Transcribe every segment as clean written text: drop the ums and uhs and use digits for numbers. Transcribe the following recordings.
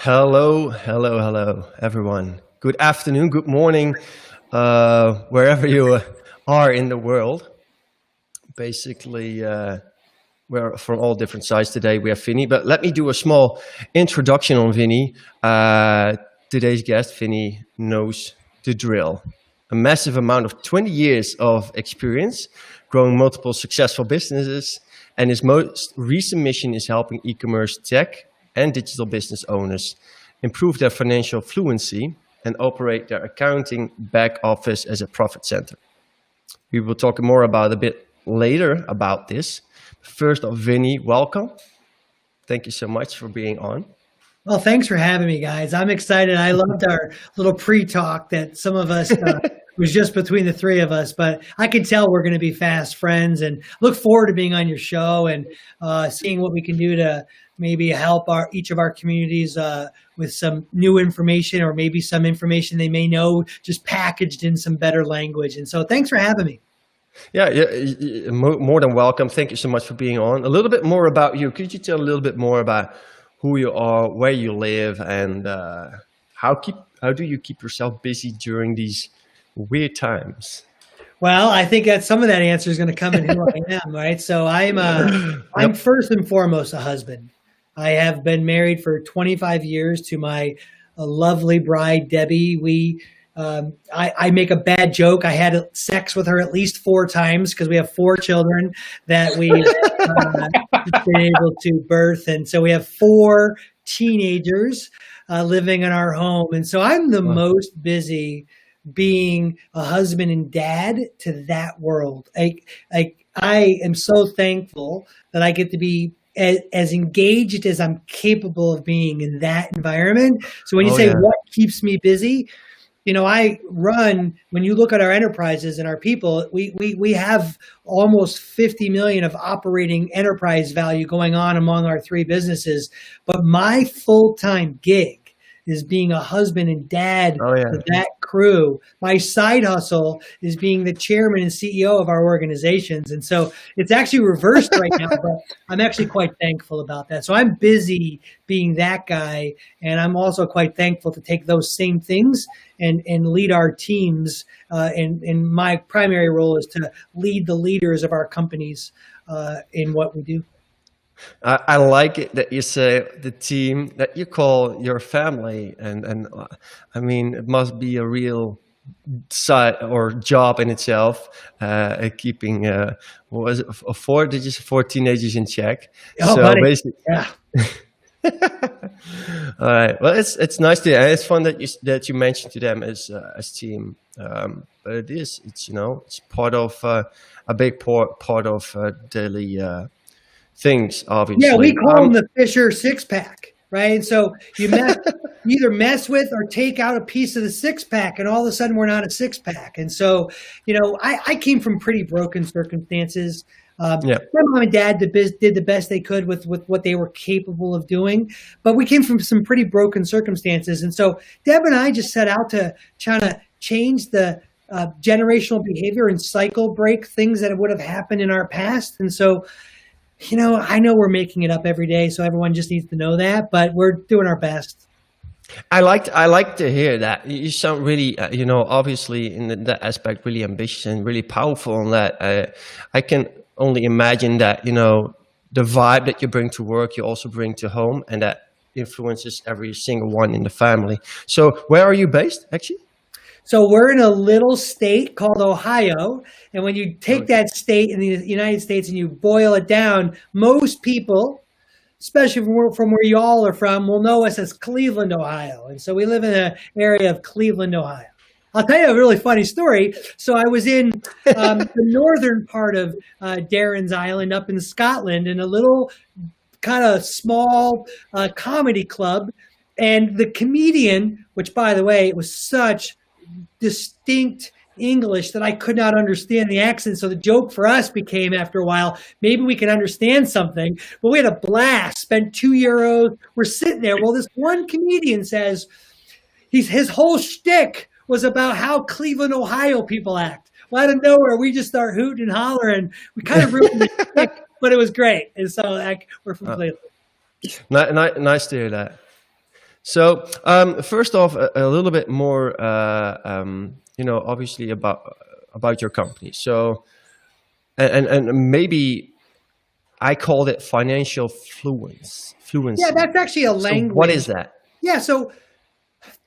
Hello, everyone. Good afternoon, good morning, wherever you are in the world. Basically, we're from all different sides today. We have Vinnie, but let me do a small introduction on Vinnie. Today's guest, Vinnie, knows the drill. A massive amount of 20 years of experience, growing multiple successful businesses, and his most recent mission is helping e-commerce tech and digital business owners improve their financial fluency and operate their accounting back office as a profit center. We will talk more about a bit later about this. First off, Vinnie, welcome. Thank you so much for being on. Well, thanks for having me, guys. I'm excited. I loved our little pre-talk that some of us was just between the three of us, but I can tell we're going to be fast friends and look forward to being on your show and seeing what we can do to maybe help each of our communities with some new information or maybe some information they may know just packaged in some better language. And so thanks for having me. Yeah, more than welcome. Thank you so much for being on. A little bit more about you. Could you tell a little bit more about who you are, where you live, and how do you keep yourself busy during these weird times? Well, I think that some of that answer is going to come in who I am, right? So I'm first and foremost a husband. I have been married for 25 years to my lovely bride, Debbie. I make a bad joke. I had sex with her at least 4 times because we have 4 children that we've been able to birth. And so we have 4 teenagers living in our home. And so I'm the most busy being a husband and dad to that world. I am so thankful that I get to be as engaged as I'm capable of being in that environment. So when you say what keeps me busy, when you look at our enterprises and our people, we have almost 50 million of operating enterprise value going on among our 3 businesses. But my full-time gig is being a husband and dad to that crew. My side hustle is being the chairman and CEO of our organizations. And so it's actually reversed right now, but I'm actually quite thankful about that. So I'm busy being that guy. And I'm also quite thankful to take those same things and lead our teams. And my primary role is to lead the leaders of our companies in what we do. I like it that you say the team that you call your family, and I mean it must be a real side or job in itself, keeping what was it, 4 teenagers in check. Oh, so buddy. Basically, Yeah. All right. Well, it's nice to, and it's fun that you mentioned to them as team. But it's it's part of a big part of daily. Things, obviously. Yeah, we call them the Fisher 6-pack, right? And so you either mess with or take out a piece of the 6-pack, and all of a sudden we're not a 6-pack. And so, I came from pretty broken circumstances. My mom and dad did the best they could with what they were capable of doing, but we came from some pretty broken circumstances. And so Deb and I just set out to try to change the generational behavior and cycle break things that would have happened in our past. And so I know we're making it up every day, so everyone just needs to know that, but we're doing our best. I like to hear that. You sound really, obviously in that aspect, really ambitious and really powerful on that. I can only imagine that, the vibe that you bring to work, you also bring to home, and that influences every single one in the family. So where are you based, actually? So we're in a little state called Ohio. And when you take that state in the United States and you boil it down, most people, especially from where y'all are from, will know us as Cleveland, Ohio. And so we live in an area of Cleveland, Ohio. I'll tell you a really funny story. So I was in the northern part of Darren's Island up in Scotland in a little kind of small comedy club. And the comedian, which by the way, it was such distinct English that I could not understand the accent. So the joke for us became, after a while, maybe we can understand something. But we had a blast, spent €2. We're sitting there. Well, this one comedian says his whole shtick was about how Cleveland, Ohio people act. Well, out of nowhere, we just start hooting and hollering. We kind of ruined the shtick, but it was great. And so we're from Cleveland. Nice to hear that. So first off, a little bit more, obviously about your company. So, and maybe I called it financial fluency. Yeah, that's actually a language. So what is that? Yeah, so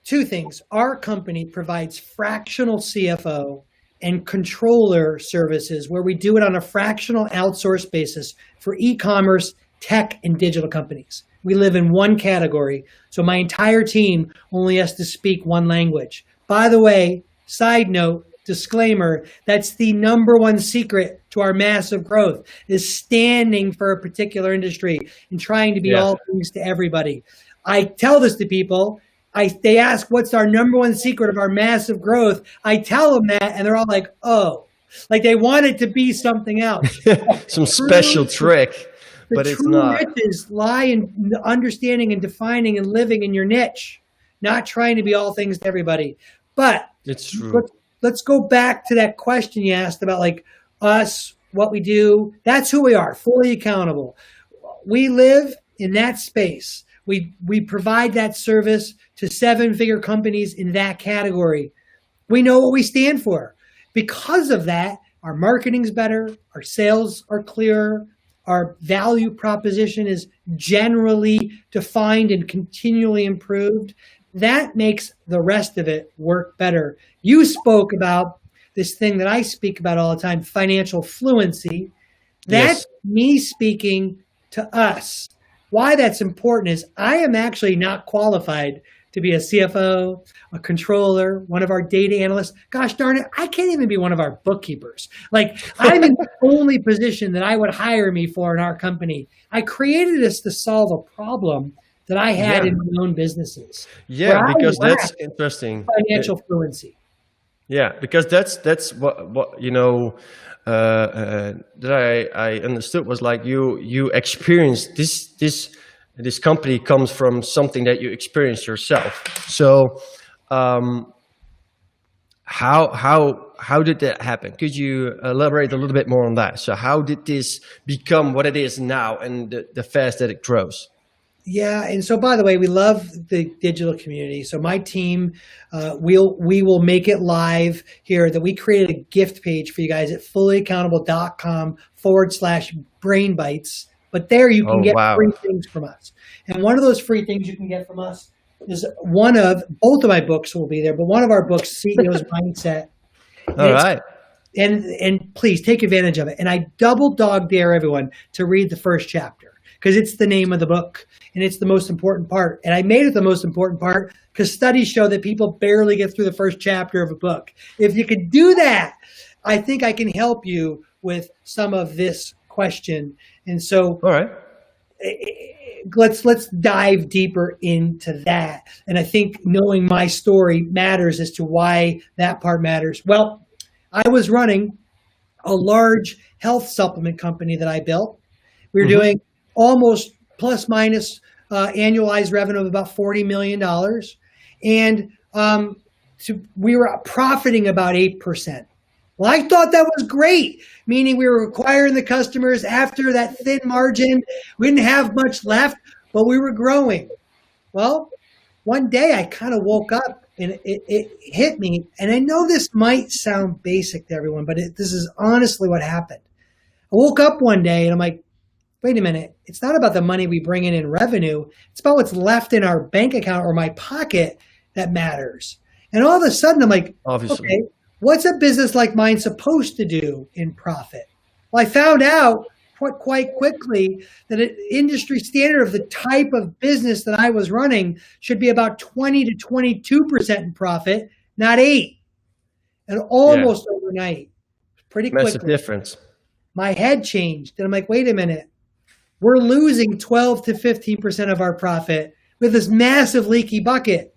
two things. Our company provides fractional CFO and controller services where we do it on a fractional outsourced basis for e-commerce, tech, and digital companies. We live in one category, so my entire team only has to speak one language. By the way, side note, disclaimer, that's the number one secret to our massive growth, is standing for a particular industry and trying to be all things to everybody. I tell this to people. They ask, what's our number one secret of our massive growth? I tell them that, and they're all like, oh. Like they want it to be something else. Some special trick, but it's not. The true riches lie in understanding and defining and living in your niche, not trying to be all things to everybody. But it's true. Let's go back to that question you asked about like us, what we do. That's who we are, fully accountable. We live in that space. We provide that service to seven-figure companies in that category. We know what we stand for. Because of that, our marketing's better, our sales are clearer, our value proposition is generally defined and continually improved. That makes the rest of it work better. You spoke about this thing that I speak about all the time, financial fluency. That's me speaking to us. Why that's important is I am actually not qualified to be a CFO, a controller, one of our data analysts. Gosh darn it, I can't even be one of our bookkeepers. Like I'm in the only position that I would hire me for in our company. I created this to solve a problem that I had in my own businesses. Yeah, because that's interesting. Financial fluency. Yeah, because that's what that I understood was like you experienced this company comes from something that you experienced yourself. So how did that happen? Could you elaborate a little bit more on that? So how did this become what it is now and the fast that it grows? Yeah, and so by the way, we love the digital community. So my team, we will make it live here. That we created a gift page for you guys at fullyaccountable.com/brainbites. But there you can get free things from us. And one of those free things you can get from us is both of my books will be there, but one of our books, CEO's Mindset. All right. And please take advantage of it. And I double dog dare everyone to read the first chapter because it's the name of the book and it's the most important part. And I made it the most important part because studies show that people barely get through the first chapter of a book. If you could do that, I think I can help you with some of this question. And so all right, let's dive deeper into that. And I think knowing my story matters as to why that part matters. Well, I was running a large health supplement company that I built. We were doing almost plus minus annualized revenue of about $40 million. And we were profiting about 8%. Well, I thought that was great, meaning we were acquiring the customers after that thin margin. We didn't have much left, but we were growing. Well, one day I kind of woke up and it hit me. And I know this might sound basic to everyone, but this is honestly what happened. I woke up one day and I'm like, wait a minute. It's not about the money we bring in revenue. It's about what's left in our bank account or my pocket that matters. And all of a sudden I'm like, obviously. Okay, what's a business like mine supposed to do in profit? Well, I found out quite quickly that an industry standard of the type of business that I was running should be about 20 to 22% in profit, not 8%. And almost overnight, pretty quickly. Massive difference. My head changed. And I'm like, wait a minute. We're losing 12 to 15% of our profit with this massive leaky bucket.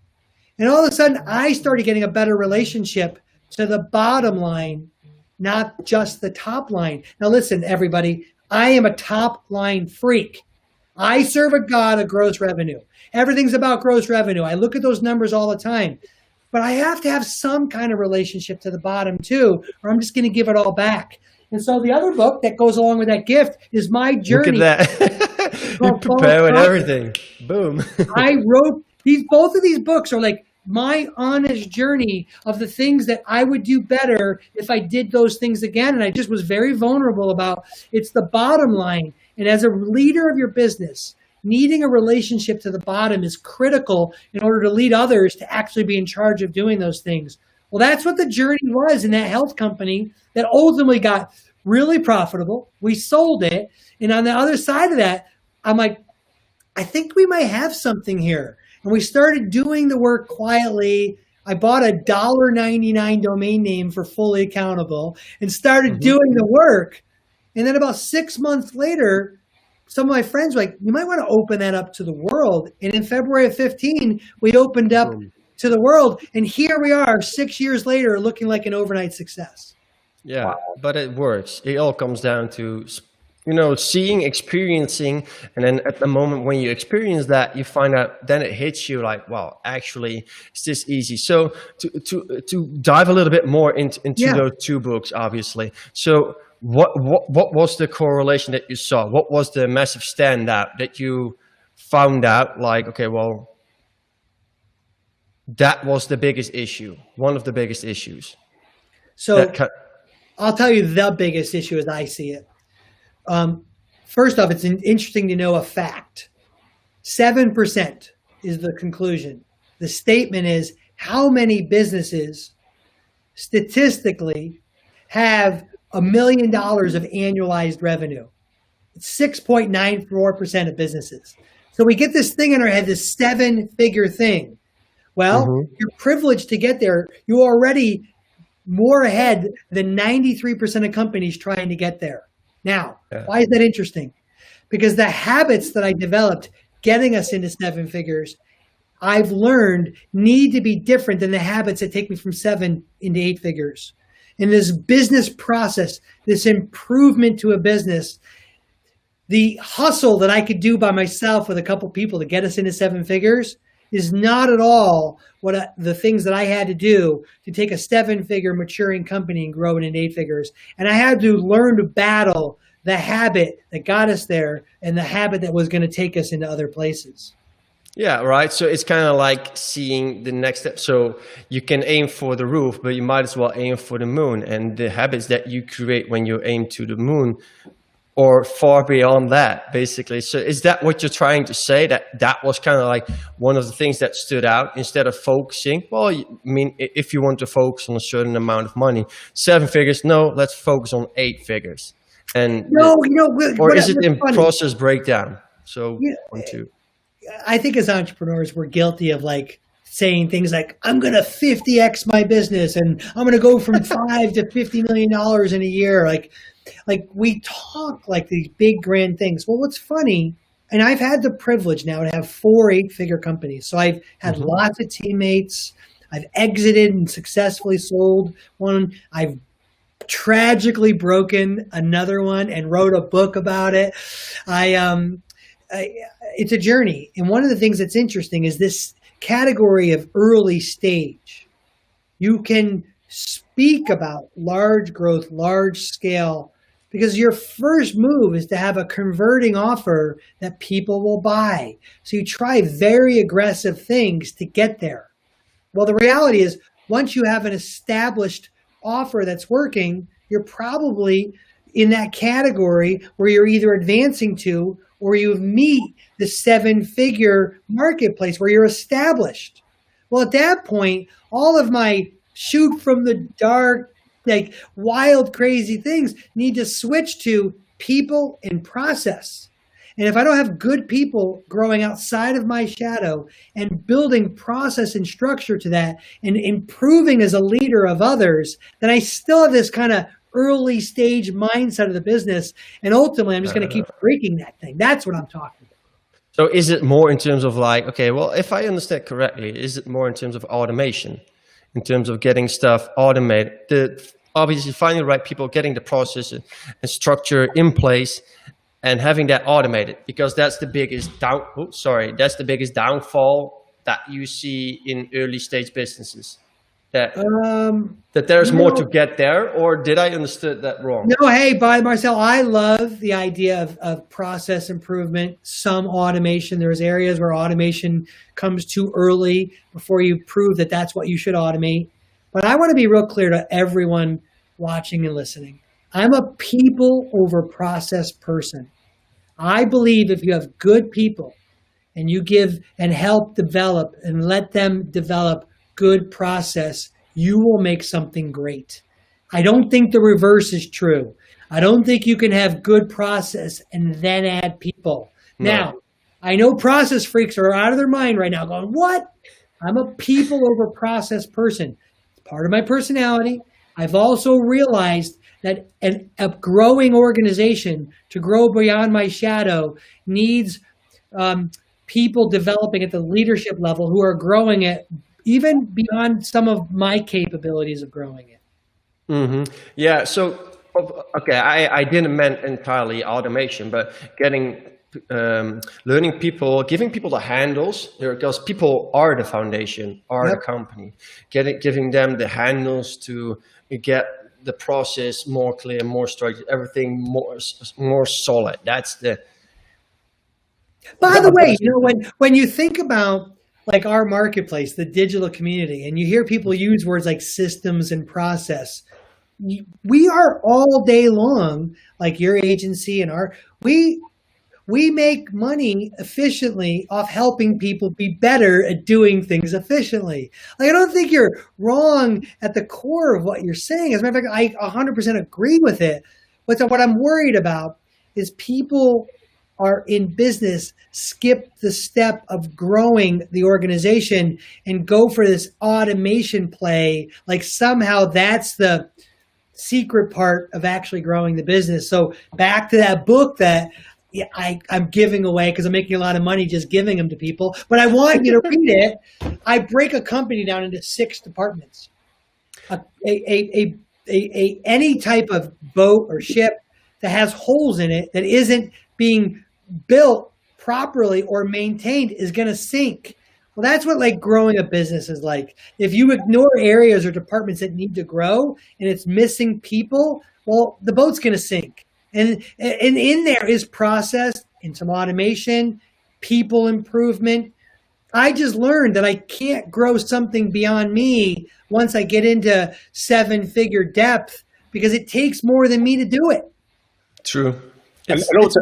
And all of a sudden, I started getting a better relationship to the bottom line, not just the top line. Now listen, everybody, I am a top line freak. I serve a God of gross revenue. Everything's about gross revenue. I look at those numbers all the time. But I have to have some kind of relationship to the bottom too, or I'm just going to give it all back. And so the other book that goes along with that gift is my journey. Look at that. You prepare with everything. Boom. I wrote Both of these books are like my honest journey of the things that I would do better if I did those things again. And I just was very vulnerable about it's the bottom line. And as a leader of your business, needing a relationship to the bottom is critical in order to lead others to actually be in charge of doing those things. Well, that's what the journey was in that health company that ultimately got really profitable. We sold it. And on the other side of that, I'm like, I think we might have something here. And we started doing the work quietly. I bought a $1.99 domain name for Fully Accountable and started doing the work. And then about 6 months later, some of my friends were like, you might want to open that up to the world. And in February of 15, we opened up to the world. And here we are 6 years later looking like an overnight success. Yeah, wow. But it works. It all comes down to, seeing, experiencing, and then at the moment when you experience that, you find out, then it hits you like, wow, actually, it's this easy. So to dive a little bit more into those two books, obviously. So what was the correlation that you saw? What was the massive standout that you found out? Like, okay, well, that was the biggest issue, one of the biggest issues. So I'll tell you the biggest issue as I see it. First off, it's interesting to know a fact. 7% is the conclusion. The statement is how many businesses statistically have $1 million of annualized revenue. It's 6.94% of businesses. So we get this thing in our head, this 7-figure thing. Well, you're privileged to get there. You're already more ahead than 93% of companies trying to get there. Now, why is that interesting? Because the habits that I developed getting us into 7 figures, I've learned need to be different than the habits that take me from 7 into 8 figures. In this business process, this improvement to a business, the hustle that I could do by myself with a couple people to get us into 7 figures is not at all the things that I had to do to take a 7-figure maturing company and grow it into 8 figures. And I had to learn to battle the habit that got us there and the habit that was going to take us into other places. Yeah, right. So it's kind of like seeing the next step. So you can aim for the roof, but you might as well aim for the moon. And the habits that you create when you aim to the moon or far beyond that, basically. So is that what you're trying to say? That was kind of like one of the things that stood out instead of focusing? Well, I mean, if you want to focus on a certain amount of money, 7 figures, no, let's focus on 8 figures. And or is it in process breakdown? So one, two. I think as entrepreneurs, we're guilty of like saying things like, I'm going to 50x my business and I'm going to go from 5 to $50 million in a year. Like we talk like these big grand things. Well, what's funny, and I've had the privilege now to have 4 8-figure companies. So I've had lots of teammates. I've exited and successfully sold one. I've tragically broken another one and wrote a book about it. It's a journey. And one of the things that's interesting is this category of early stage. You can speak about large growth, large scale, because your first move is to have a converting offer that people will buy. So you try very aggressive things to get there. Well, the reality is once you have an established offer that's working, you're probably in that category where you're either advancing to or you meet the 7-figure marketplace where you're established. Well, at that point, all of my shoot from the dark, like wild, crazy things need to switch to people and process. And if I don't have good people growing outside of my shadow and building process and structure to that and improving as a leader of others, then I still have this kind of early stage mindset of the business. And ultimately, I'm just going to keep breaking that thing. That's what I'm talking about. So is it more in terms of like, okay, well, if I understand correctly, is it more in terms of automation, in terms of getting stuff automated, obviously finding the right people, getting the process and structure in place and having that automated, because that's the biggest downfall that you see in early stage businesses. that Um, that there's more no, to get there, or did I understood that wrong? no, hey, by Marcel, I love the idea of process improvement, some automation. There's areas where automation comes too early before you prove that that's what you should automate. But I want to be real clear to everyone watching and listening. I'm a people over process person. I believe if you have good people and you give and help develop and let them develop good process, you will make something great. I don't think the reverse is true. I don't think you can have good process and then add people. No. Now, I know process freaks are out of their mind right now going, what? I'm a people over process person. It's part of my personality. I've also realized that a growing organization to grow beyond my shadow needs people developing at the leadership level who are growing it even beyond some of my capabilities of growing it. Mm-hmm. Yeah. So, okay, I didn't mean entirely automation, but learning people, giving people the handles, because people are the foundation, are the company. Giving them the handles to get the process more clear, more structured, everything more solid. That's the. By the way, when you think about like our marketplace, the digital community, and you hear people use words like systems and process, we are all day long, like your agency and we make money efficiently off helping people be better at doing things efficiently. Like, I don't think you're wrong at the core of what you're saying. As a matter of fact, I 100% agree with it. But what I'm worried about is people are in business, skip the step of growing the organization and go for this automation play. Like somehow that's the secret part of actually growing the business. So back to that book that I'm giving away because I'm making a lot of money just giving them to people, but I want you to read it. I break a company down into 6 departments. Any type of boat or ship that has holes in it that isn't being built properly or maintained is going to sink. Well, that's what like growing a business is like. If you ignore areas or departments that need to grow and it's missing people, well, the boat's going to sink. And in there is process and some automation, people improvement. I just learned that I can't grow something beyond me once I get into 7-figure depth because it takes more than me to do it. True. And also,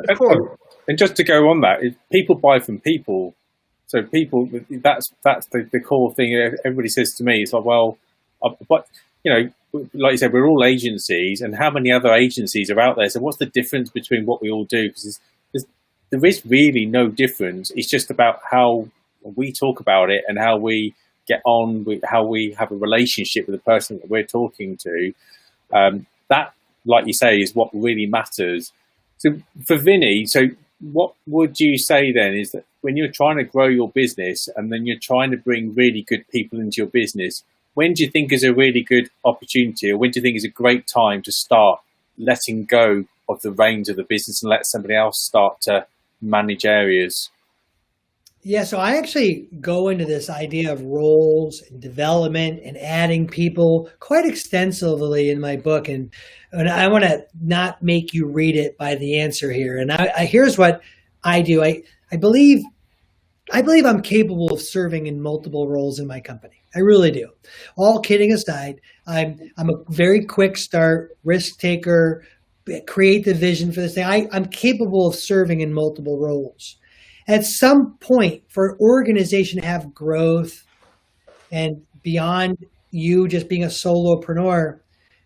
and just to go on that, people buy from people. So people, that's the core thing. Everybody says to me, it's like, well, but like you said, we're all agencies, and how many other agencies are out there? So what's the difference between what we all do? Because there is really no difference. It's just about how we talk about it and how we get on with how we have a relationship with the person that we're talking to. That, like you say, is what really matters. So for Vinnie, what would you say then is that when you're trying to grow your business and then you're trying to bring really good people into your business, when do you think is a really good opportunity, or when do you think is a great time to start letting go of the reins of the business and let somebody else start to manage areas? Yeah, so I actually go into this idea of roles and development and adding people quite extensively in my book. And I want to not make you read it by the answer here. And here's what I do. I believe I'm capable of serving in multiple roles in my company. I really do. All kidding aside, I'm a very quick start, risk taker, create the vision for this thing. I'm capable of serving in multiple roles. At some point, for an organization to have growth and beyond you just being a solopreneur,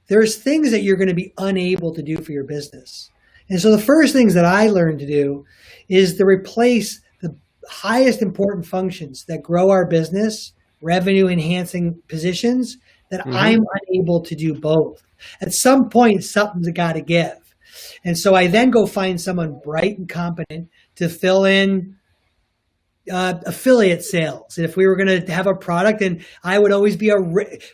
there's things that you're going to be unable to do for your business. And so the first things that I learned to do is to replace the highest important functions that grow our business, revenue enhancing positions, that I'm unable to do both. At some point, something's got to give. And so I then go find someone bright and competent to fill in affiliate sales. And if we were going to have a product, and I would always be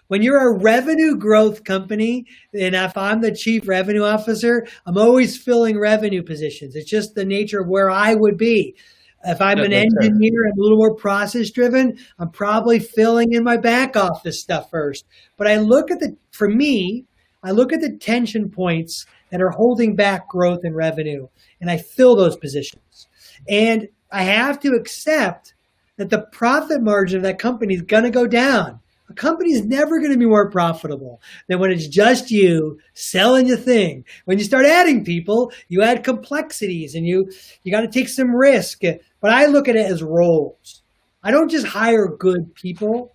when you're a revenue growth company, and if I'm the chief revenue officer, I'm always filling revenue positions. It's just the nature of where I would be. If I'm That an makes sense. engineer, I'm a little more process driven, I'm probably filling in my back office stuff first. But for me, I look at the tension points that are holding back growth and revenue, and I fill those positions. And I have to accept that the profit margin of that company is going to go down. A company is never going to be more profitable than when it's just you selling your thing. When you start adding people, you add complexities and you got to take some risk. But I look at it as roles. I don't just hire good people.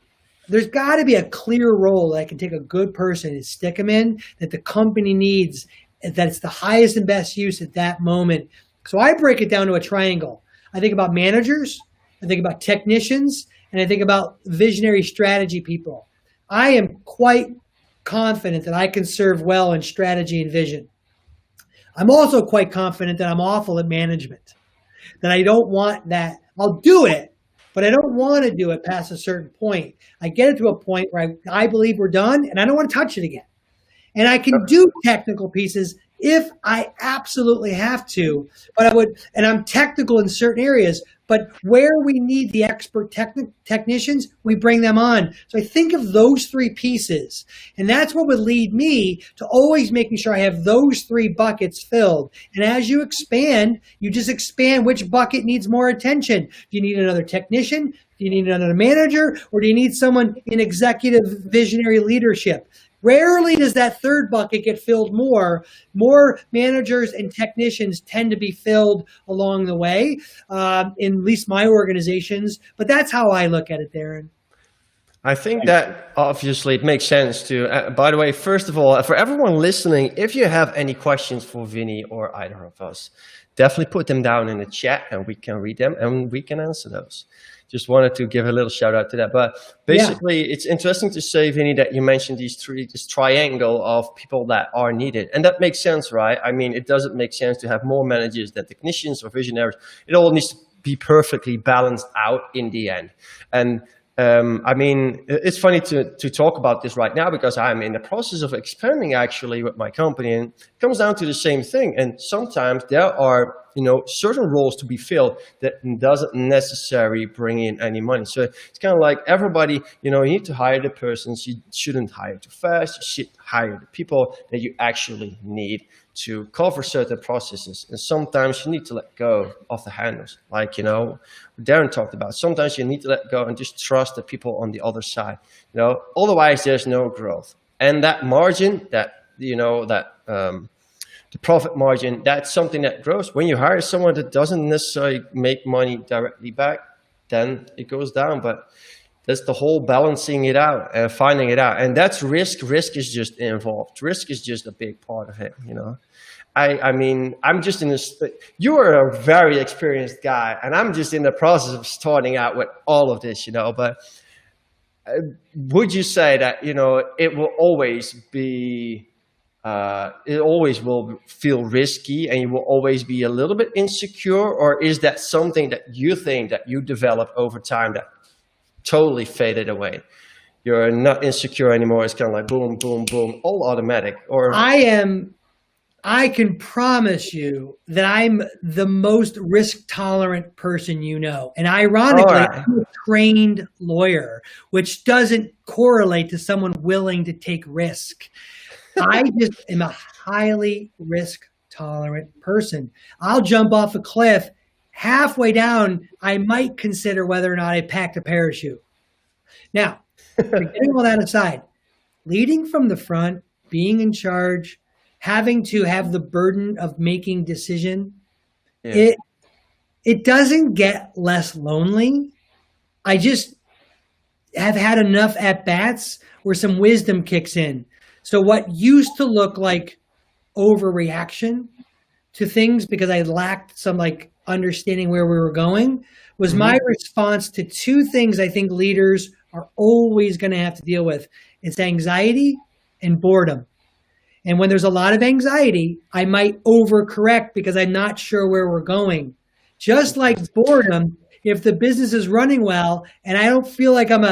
There's got to be a clear role that I can take a good person and stick them in that the company needs, that it's the highest and best use at that moment. So I break it down to a triangle. I think about managers, I think about technicians, and I think about visionary strategy people. I am quite confident that I can serve well in strategy and vision. I'm also quite confident that I'm awful at management, that I don't want that. I'll do it, but I don't want to do it past a certain point. I get it to a point where I believe we're done and I don't want to touch it again. And I can do technical pieces if I absolutely have to, and I'm technical in certain areas, but where we need the expert technicians, we bring them on. So I think of those three pieces, and that's what would lead me to always making sure I have those three buckets filled. And as you expand, you just expand which bucket needs more attention. Do you need another technician? Do you need another manager? Or do you need someone in executive visionary leadership? Rarely does that third bucket get filled more. More managers and technicians tend to be filled along the way, in at least my organizations. But that's how I look at it, Darren. I think that obviously it makes sense to, by the way, first of all, for everyone listening, if you have any questions for Vinnie or either of us, definitely put them down in the chat and we can read them and we can answer those. Just wanted to give a little shout out to that. But basically, It's interesting to say, Vinnie, that you mentioned this triangle of people that are needed. And that makes sense, right? I mean, it doesn't make sense to have more managers than technicians or visionaries. It all needs to be perfectly balanced out in the end. And I mean, it's funny to talk about this right now because I'm in the process of expanding actually with my company, and it comes down to the same thing. And sometimes there are, certain roles to be filled that doesn't necessarily bring in any money. So it's kind of like everybody, you need to hire the persons. You shouldn't hire too fast. You should hire the people that you actually need to cover certain processes. And sometimes you need to let go of the handles. Like, Darren talked about, sometimes you need to let go and just trust the people on the other side. Otherwise there's no growth. And that margin, the profit margin, that's something that grows. When you hire someone that doesn't necessarily make money directly back, then it goes down. But that's the whole balancing it out and finding it out. And that's risk. Risk is just involved. Risk is just a big part of it, I mean, I'm just in this, you are a very experienced guy, and I'm just in the process of starting out with all of this, but would you say that, it will always be, it always will feel risky and you will always be a little bit insecure? Or is that something that you think that you develop over time that totally faded away? You're not insecure anymore. It's kind of like boom, boom, boom, all automatic. Or I can promise you that I'm the most risk tolerant person you know. And ironically, I'm a trained lawyer, which doesn't correlate to someone willing to take risk. I just am a highly risk tolerant person. I'll jump off a cliff. Halfway down, I might consider whether or not I packed a parachute. Now, getting all that aside, leading from the front, being in charge, having to have the burden of making decision, it doesn't get less lonely. I just have had enough at-bats where some wisdom kicks in. So what used to look like overreaction to things because I lacked some understanding where we were going was my response to two things I think leaders are always going to have to deal with. It's anxiety and boredom. And when there's a lot of anxiety, I might overcorrect because I'm not sure where we're going. Just like boredom, if the business is running well and I don't feel like I'm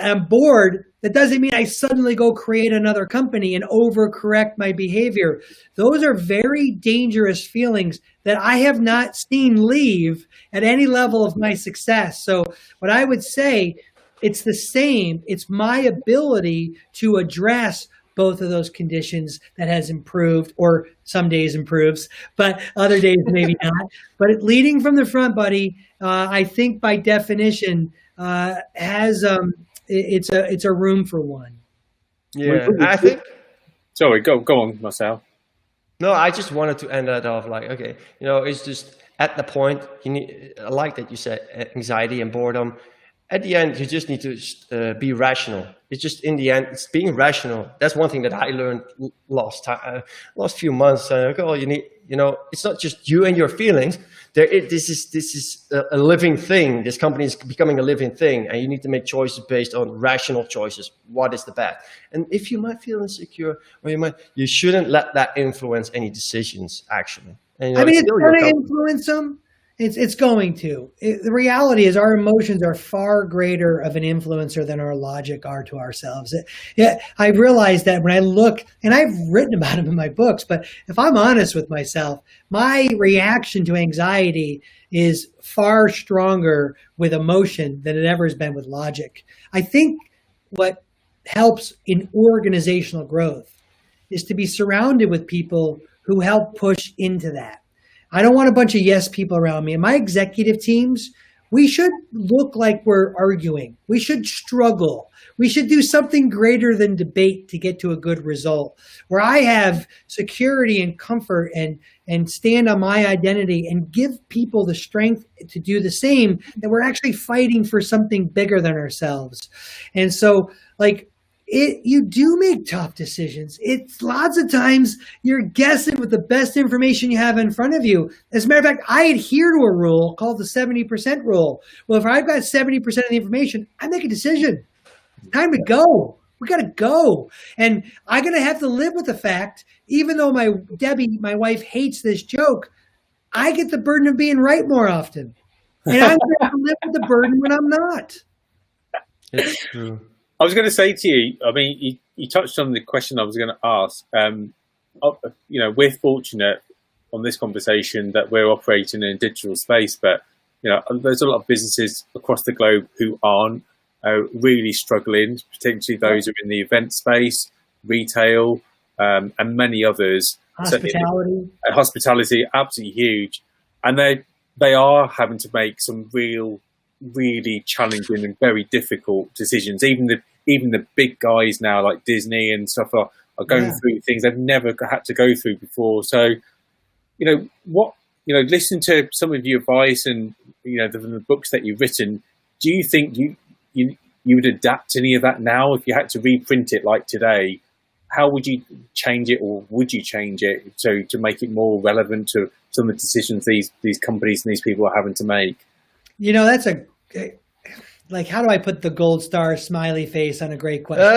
I'm bored, that doesn't mean I suddenly go create another company and overcorrect my behavior. Those are very dangerous feelings that I have not seen leave at any level of my success. So what I would say, it's the same. It's my ability to address both of those conditions that has improved, or some days improves, but other days maybe not. But leading from the front, buddy, I think by definition has it's a room for one. Yeah, I think. Sorry, go on, Marcel. No, I just wanted to end that off like, okay, it's just at the point you need. I like that you said anxiety and boredom. At the end, you just need to be rational. It's just in the end, it's being rational. That's one thing that I learned last few months ago. You need, it's not just you and your feelings. This is a living thing. This company is becoming a living thing, and you need to make choices based on rational choices. What is the best? And if you might feel insecure, or you shouldn't let that influence any decisions. Actually, and, I mean, it's going to influence them. It's going to. The reality is our emotions are far greater of an influencer than our logic are to ourselves. I realize that when I look, and I've written about them in my books, but if I'm honest with myself, my reaction to anxiety is far stronger with emotion than it ever has been with logic. I think what helps in organizational growth is to be surrounded with people who help push into that. I don't want a bunch of yes people around me. And my executive teams, we should look like we're arguing. We should struggle. We should do something greater than debate to get to a good result, where I have security and comfort and stand on my identity and give people the strength to do the same, that we're actually fighting for something bigger than ourselves. And so, you do make tough decisions. It's lots of times you're guessing with the best information you have in front of you. As a matter of fact, I adhere to a rule called the 70% rule. Well, if I've got 70% of the information, I make a decision. Time to go. We got to go. And I'm going to have to live with the fact, even though Debbie, my wife, hates this joke, I get the burden of being right more often. And I'm going to have to live with the burden when I'm not. It's true. I was going to say to you, I mean, you touched on the question I was going to ask. We're fortunate on this conversation that we're operating in a digital space, but there's a lot of businesses across the globe who aren't really struggling, potentially those who are in the event space, retail, and many others. Hospitality, absolutely huge. And they are having to make some really challenging and very difficult decisions. Even the big guys now, like Disney and stuff, are going through things they've never had to go through before. So, listen to some of your advice and the books that you've written. Do you think you would adapt to any of that now if you had to reprint it like today? How would you change it, or would you change it to make it more relevant to some of the decisions these companies and these people are having to make? That's how do I put the gold star smiley face on a great question?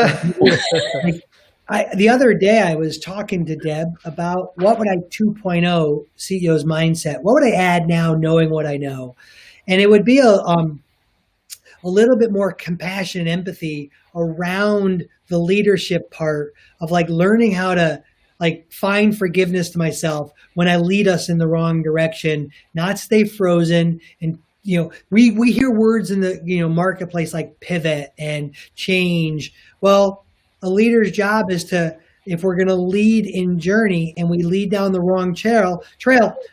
The other day I was talking to Deb about what would I 2.0 CEO's mindset, what would I add now knowing what I know? And it would be a little bit more compassion and empathy around the leadership part of learning how to find forgiveness to myself when I lead us in the wrong direction, not stay frozen. And we hear words in the marketplace like pivot and change. Well, a leader's job is to, if we're going to lead in journey and we lead down the wrong trail,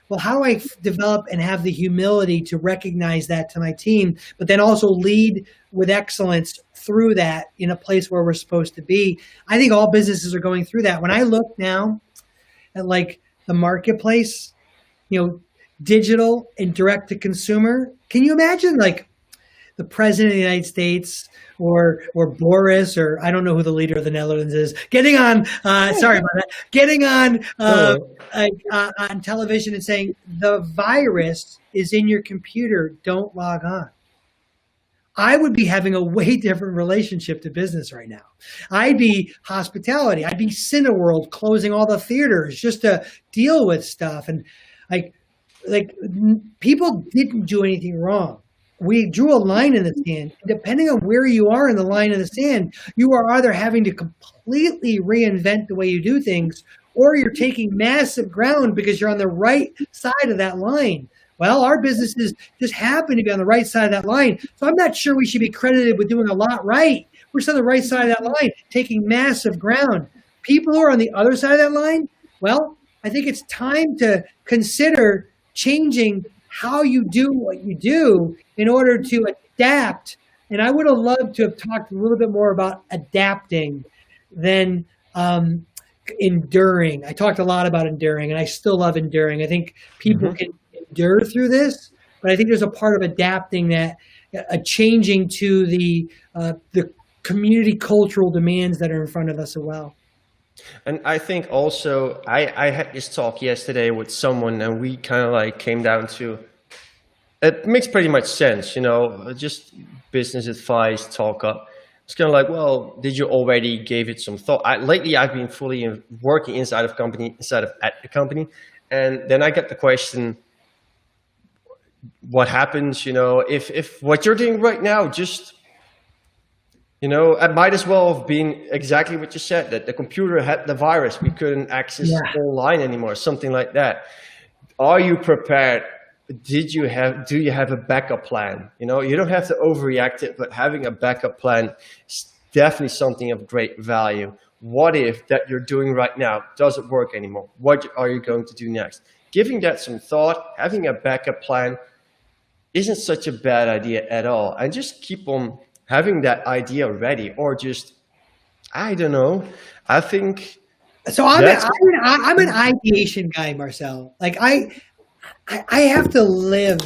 well, how do I develop and have the humility to recognize that to my team, but then also lead with excellence through that in a place where we're supposed to be? I think all businesses are going through that. When I look now at the marketplace, digital and direct to consumer, can you imagine the president of the United States or Boris, or I don't know who the leader of the Netherlands is, getting on on television and saying the virus is in your computer, don't log on? I would be having a way different relationship to business right now. I'd be hospitality. I'd be Cineworld closing all the theaters just to deal with stuff. And people didn't do anything wrong. we drew a line in the sand. Depending on where you are in the line in the sand, you are either having to completely reinvent the way you do things, or you're taking massive ground because you're on the right side of that line. Well, our businesses just happen to be on the right side of that line. So I'm not sure we should be credited with doing a lot right. We're just on the right side of that line, taking massive ground. People who are on the other side of that line, well, I think it's time to consider changing how you do what you do in order to adapt. And I would have loved to have talked a little bit more about adapting than enduring. I talked a lot about enduring, and I still love enduring. I think people can endure through this, but I think there's a part of adapting that changing to the community cultural demands that are in front of us as well. And I think also, I had this talk yesterday with someone, and we kind of like came down to, it makes pretty much sense, just business advice, talk up. It's kind of like, well, did you already gave it some thought? Lately, I've been fully working inside of at the company. And then I get the question, what happens, if what you're doing right now, just, it might as well have been exactly what you said, that the computer had the virus. We couldn't access online anymore, something like that. Are you prepared? Do you have a backup plan? You don't have to overreact it, but having a backup plan is definitely something of great value. What if that you're doing right now doesn't work anymore? What are you going to do next? Giving that some thought, having a backup plan isn't such a bad idea at all. And just keep on having that idea ready, or just, I don't know. I think. So I'm an ideation guy, Marcel. Like I have to live.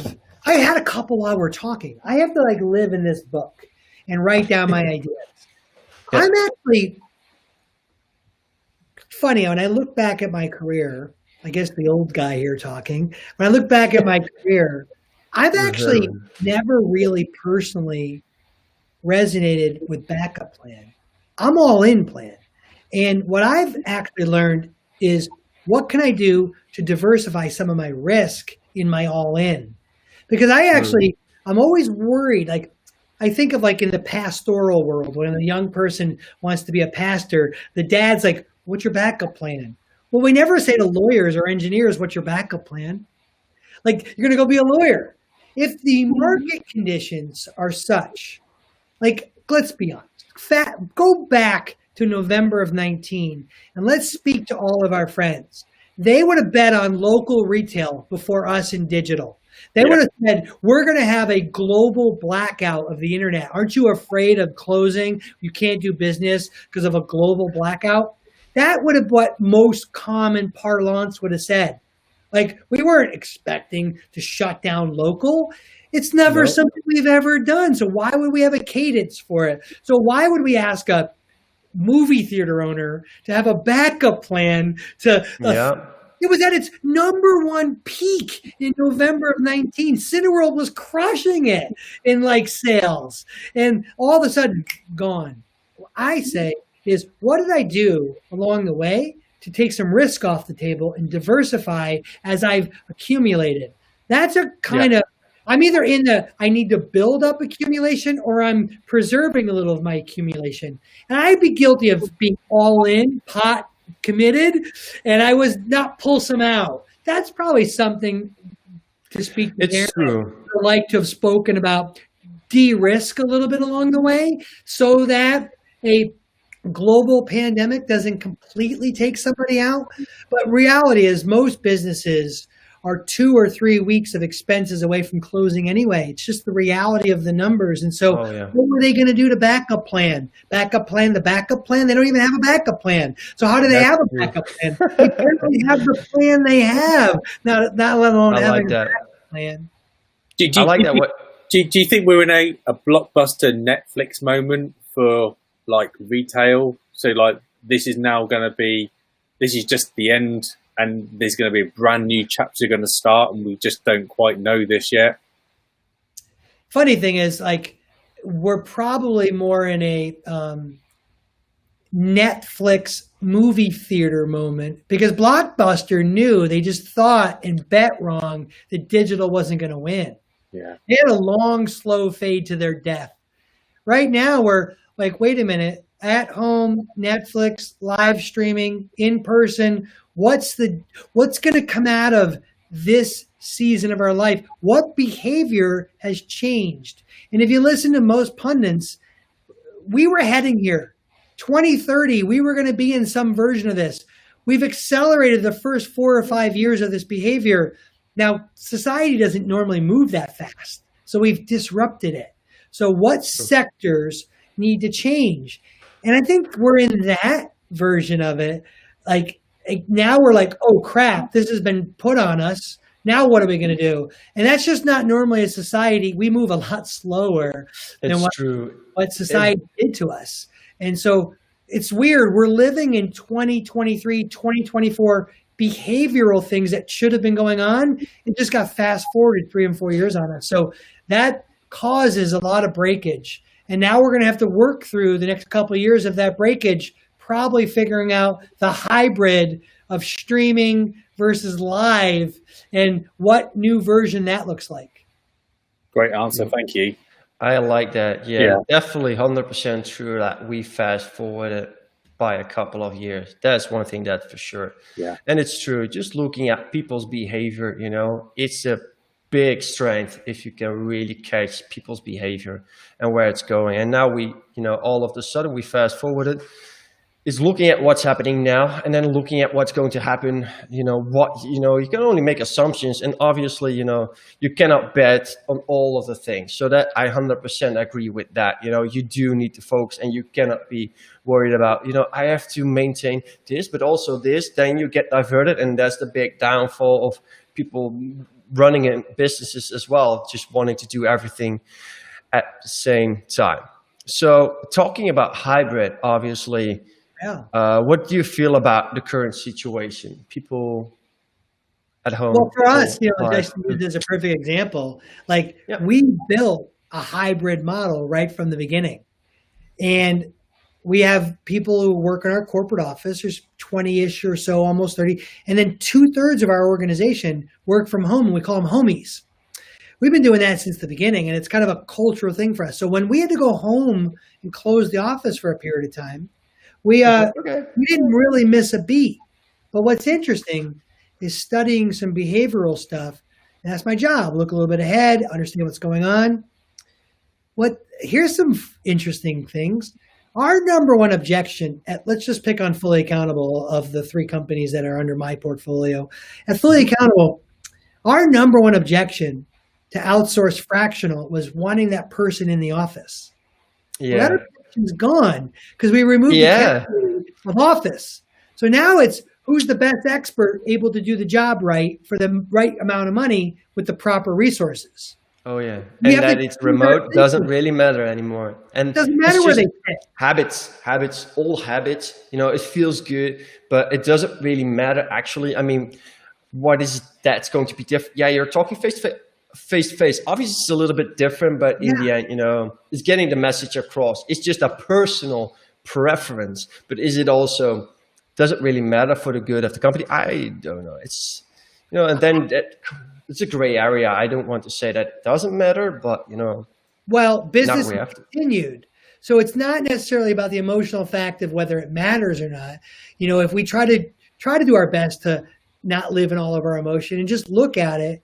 I had a couple while we're talking. I have to live in this book and write down my ideas. Yeah. I'm actually funny when I look back at my career. I guess the old guy here talking. When I look back at my career, I've actually never really personally resonated with backup plan. I'm all in plan. And what I've actually learned is, what can I do to diversify some of my risk in my all in? Because I'm always worried. I think of in the pastoral world, when a young person wants to be a pastor, the dad's like, what's your backup plan? Well, we never say to lawyers or engineers, what's your backup plan? You're going to go be a lawyer. If the market conditions are such, let's be honest, go back to November of 19, and let's speak to all of our friends. They would have bet on local retail before us in digital. They would have said, we're going to have a global blackout of the internet. Aren't you afraid of closing? You can't do business because of a global blackout. That would have what most common parlance would have said. We weren't expecting to shut down local. It's never something we've ever done. So why would we have a cadence for it? So why would we ask a movie theater owner to have a backup plan to it was at its number one peak in November of 19. Cineworld was crushing it in sales, and all of a sudden gone. What I say is, what did I do along the way to take some risk off the table and diversify as I've accumulated? That's a kind of, I'm either in I need to build up accumulation, or I'm preserving a little of my accumulation. And I'd be guilty of being all in, pot committed, and I was not pull some out. That's probably something to speak to. It's true. I'd like to have spoken about de-risk a little bit along the way, so that a global pandemic doesn't completely take somebody out. But reality is, most businesses are 2 or 3 weeks of expenses away from closing anyway. It's just the reality of the numbers. And so what were they going to do to backup plan? Backup plan, the backup plan? They don't even have a backup plan. So how do they have a backup plan? They barely have the plan they have, not let alone having a backup plan. Do you think we're in a Blockbuster Netflix moment for retail? So this is now going to be, this is just the end, and there's going to be a brand new chapter going to start, and we just don't quite know this yet. Funny thing is, we're probably more in a Netflix movie theater moment, because Blockbuster knew, they just thought and bet wrong that digital wasn't going to win. Yeah. They had a long, slow fade to their death. Right now, we're like, wait a minute, at home, Netflix, live streaming, in person. What's going to come out of this season of our life? What behavior has changed? And if you listen to most pundits, we were heading here. 2030, we were going to be in some version of this. We've accelerated the first 4 or 5 years of this behavior. Now, society doesn't normally move that fast, so we've disrupted it. So what sectors need to change? And I think we're in that version of it. Like now we're like, oh crap, this has been put on us. Now what are we going to do? And that's just not normally a society. We move a lot slower than what society did to us. And so it's weird. We're living in 2023, 2024 behavioral things that should have been going on. It just got fast forwarded 3 and 4 years on us. So that causes a lot of breakage. And now we're going to have to work through the next couple of years of that breakage, probably figuring out the hybrid of streaming versus live and what new version that looks like. Great answer. Thank you. I like that. Yeah, definitely 100% true that we fast forwarded by a couple of years. That's one thing that's for sure. Yeah. And it's true. Just looking at people's behavior, it's a big strength if you can really catch people's behavior and where it's going. And now we, all of a sudden we fast forwarded. Is looking at what's happening now and then looking at what's going to happen. You can only make assumptions, and obviously, you cannot bet on all of the things. So that I 100% agree with that. You do need to focus, and you cannot be worried about, I have to maintain this, but also this. Then you get diverted, and that's the big downfall of people running in businesses as well, just wanting to do everything at the same time. So talking about hybrid, obviously. Yeah. What do you feel about the current situation? People at home. Well, for us, there's a perfect example. We built a hybrid model right from the beginning. And we have people who work in our corporate office. There's 20-ish or so, almost 30. And then 2/3 of our organization work from home, and we call them homies. We've been doing that since the beginning, and it's kind of a cultural thing for us. So when we had to go home and close the office for a period of time, we didn't really miss a beat. But what's interesting is studying some behavioral stuff. And that's my job. Look a little bit ahead, understand what's going on. Here's some interesting things. Our number one objection let's just pick on Fully Accountable of the 3 companies that are under my portfolio. At Fully Accountable, our number one objection to outsource fractional was wanting that person in the office. Yeah. Well, is gone because we removed the category of office. So now it's who's the best expert able to do the job right for the right amount of money with the proper resources. Oh yeah, and that it's remote doesn't really matter anymore. And it doesn't matter where they sit. Habits, all habits. It feels good, but it doesn't really matter actually. I mean, what is that's going to be different? Yeah, you're talking face to face. Obviously, it's a little bit different, but in the end, it's getting the message across. It's just a personal preference, but is it also, does it really matter for the good of the company? I don't know. It's, and then it's a gray area. I don't want to say that it doesn't matter, but, Well, business continued. So it's not necessarily about the emotional fact of whether it matters or not. If we try to do our best to not live in all of our emotion and just look at it,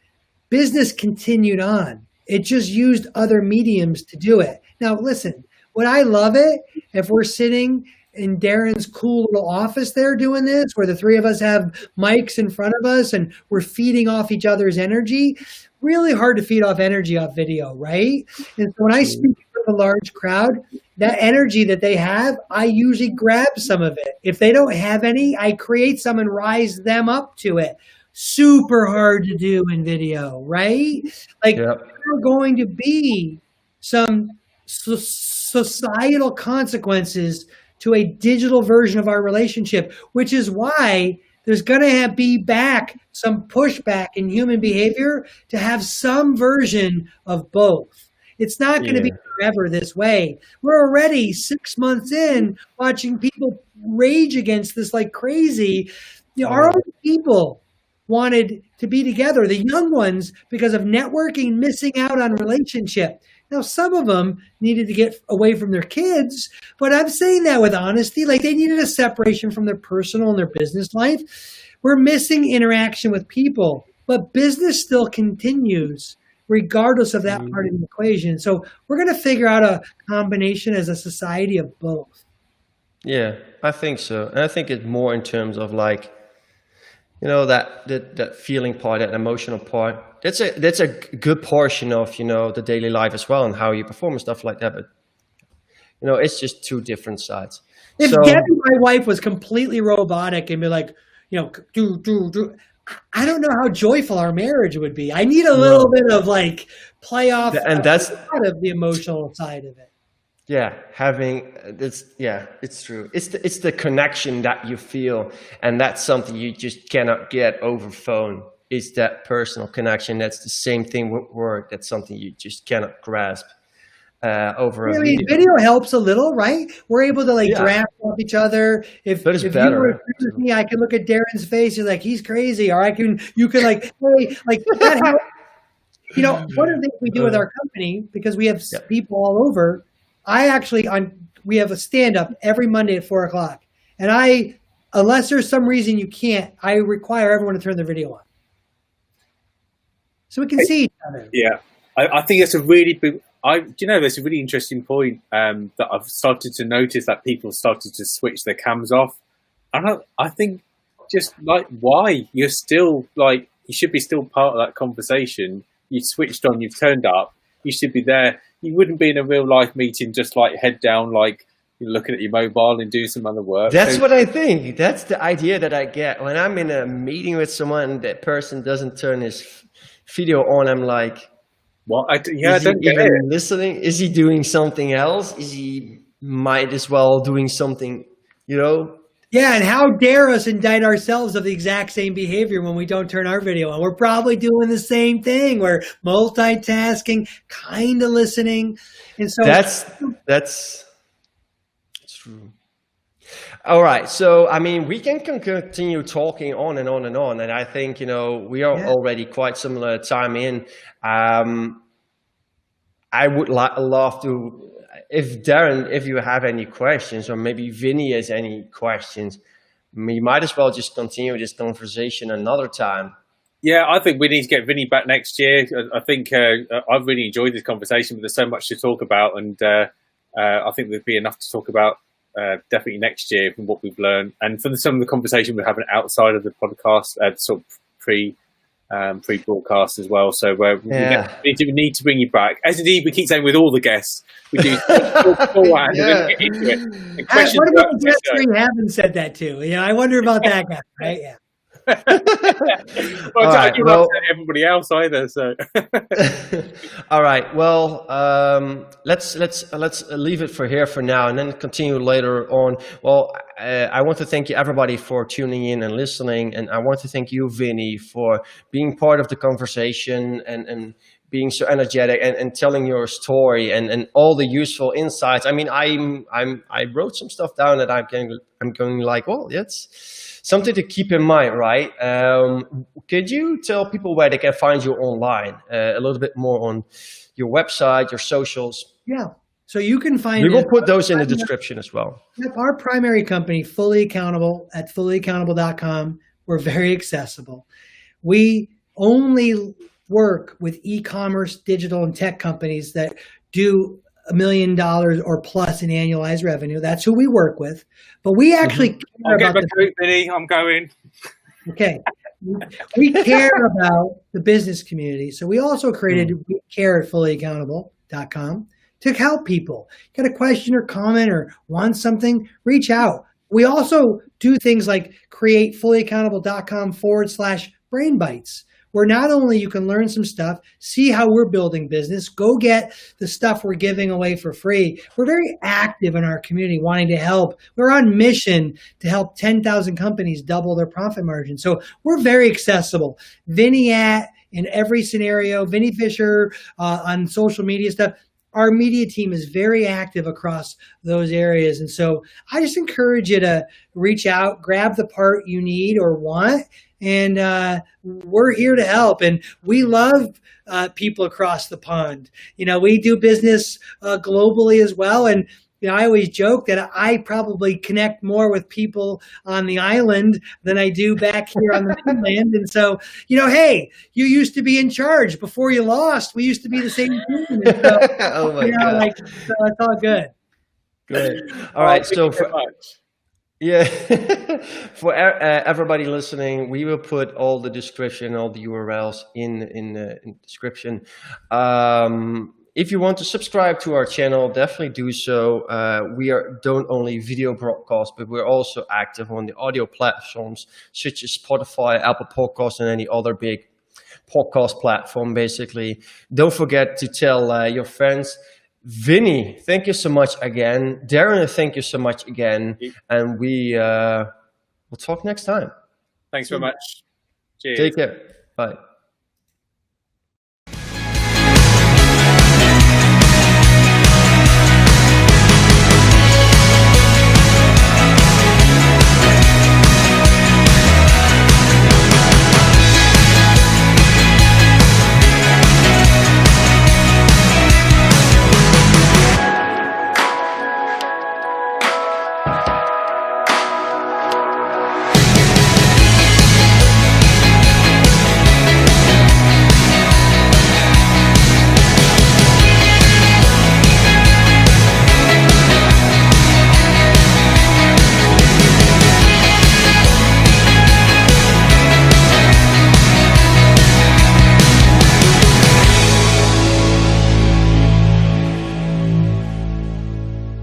business continued on. It just used other mediums to do it. Now, listen, would I love it if we're sitting in Darren's cool little office there doing this, where the 3 of us have mics in front of us and we're feeding off each other's energy? Really hard to feed off energy off video, right? And so when I speak to a large crowd, that energy that they have, I usually grab some of it. If they don't have any, I create some and rise them up to it. Super hard to do in video, right? There are going to be some societal consequences to a digital version of our relationship, which is why there's going to be some pushback in human behavior to have some version of both. It's not going to be forever this way. We're already 6 months in watching people rage against this like crazy. Our own people wanted to be together. The young ones, because of networking, missing out on relationship. Now, some of them needed to get away from their kids, but I'm saying that with honesty. Like, they needed a separation from their personal and their business life. We're missing interaction with people, but business still continues regardless of that part of the equation. So we're going to figure out a combination as a society of both. Yeah, I think so. And I think it's more in terms of like, you know, that feeling part, that emotional part. That's a good portion of, you know, the daily life as well and how you perform and stuff like that. But, you know, it's just two different sides. If Debbie, my wife, was completely robotic and be like, you know, do, I don't know how joyful our marriage would be. I need a little bit of like play off, and that's part of the emotional side of it. Yeah, it's true. It's the connection that you feel, and that's something you just cannot get over phone. It's that personal connection. That's the same thing with work. That's something you just cannot grasp over a video helps a little, right? We're able to draft off each other. If you were with me, I can look at Darren's face. You're like, he's crazy, or you can like, hey, like that helps. You know, one of the things we do with our company, because we have people all over. We have a stand-up every Monday at 4:00. And unless there's some reason you can't, I require everyone to turn their video on. So we can see each other. Yeah. I think that's a really big, that's a really interesting point that I've started to notice, that people started to switch their cams off. And I think just like, why? You're still like, you should be still part of that conversation. You switched on, you've turned up, you should be there. You wouldn't be in a real life meeting just like head down, like you're looking at your mobile and doing some other work. That's what I think. That's the idea that I get when I'm in a meeting with someone and that person doesn't turn his video on. I'm like, what? Is he even listening? Is he doing something else? Is he might as well doing something, you know? Yeah, and how dare us indict ourselves of the exact same behavior when we don't turn our video on? We're probably doing the same thing. We're multitasking, kind of listening. And so that's true. All right. So, I mean, we can continue talking on and on and on. And I think, you know, we are already quite similar time in. I would love to, Darren, if you have any questions, or maybe Vinnie has any questions, we might as well just continue this conversation another time. Yeah, I think we need to get Vinnie back next year. I think I've really enjoyed this conversation, but there's so much to talk about, and I think there'd be enough to talk about definitely next year from what we've learned, and from some of the conversation we're having outside of the podcast, sort of pre-broadcast as well. So we need to bring you back. As indeed we keep saying with all the guests, we do beforehand. What about the guests we haven't said that to? You know, I wonder about that guy, right? Yeah. Well, everybody else either. So, all right. Well, let's leave it for here for now, and then continue later on. Well, I want to thank you everybody for tuning in and listening, and I want to thank you, Vinnie, for being part of the conversation and being so energetic and telling your story and all the useful insights. I mean, I wrote some stuff down that I'm going like, well, that's something to keep in mind, right? Could you tell people where they can find you online? A little bit more on your website, your socials. Yeah. So you can find. We will put those in the description as well. Our primary company, Fully Accountable, at fullyaccountable.com. We're very accessible. We only work with e-commerce, digital, and tech companies that do $1 million or plus in annualized revenue. That's who we work with. But we actually care about Vinnie, I'm going. Okay. We care about the business community. So we also created We Care at fullyaccountable.com to help people. Got a question or comment or want something, reach out. We also do things like create fullyaccountable.com/brain bites, where not only you can learn some stuff, see how we're building business, go get the stuff we're giving away for free. We're very active in our community, wanting to help. We're on mission to help 10,000 companies double their profit margin. So we're very accessible. Vinnie in every scenario, Vinnie Fisher on social media stuff. our media team is very active across those areas. And so I just encourage you to reach out, grab the part you need or want, and we're here to help. And we love people across the pond. We do business globally as well. And I always joke that I probably connect more with people on the island than I do back here on the mainland. And so, hey, you used to be in charge before you lost. We used to be the same team. And so, Oh my God. so it's all good. Good. All right. So Thank you very much. yeah, for everybody listening, we will put all the description, all the URLs in the description. If you want to subscribe to our channel, definitely do so. We don't only video broadcast, but we're also active on the audio platforms such as Spotify, Apple Podcasts, and any other big podcast platform, basically. Don't forget to tell your friends. Vinnie, thank you so much again. Darren, thank you so much again. And we'll talk next time. Thanks very much. Cheers. Take care. Bye.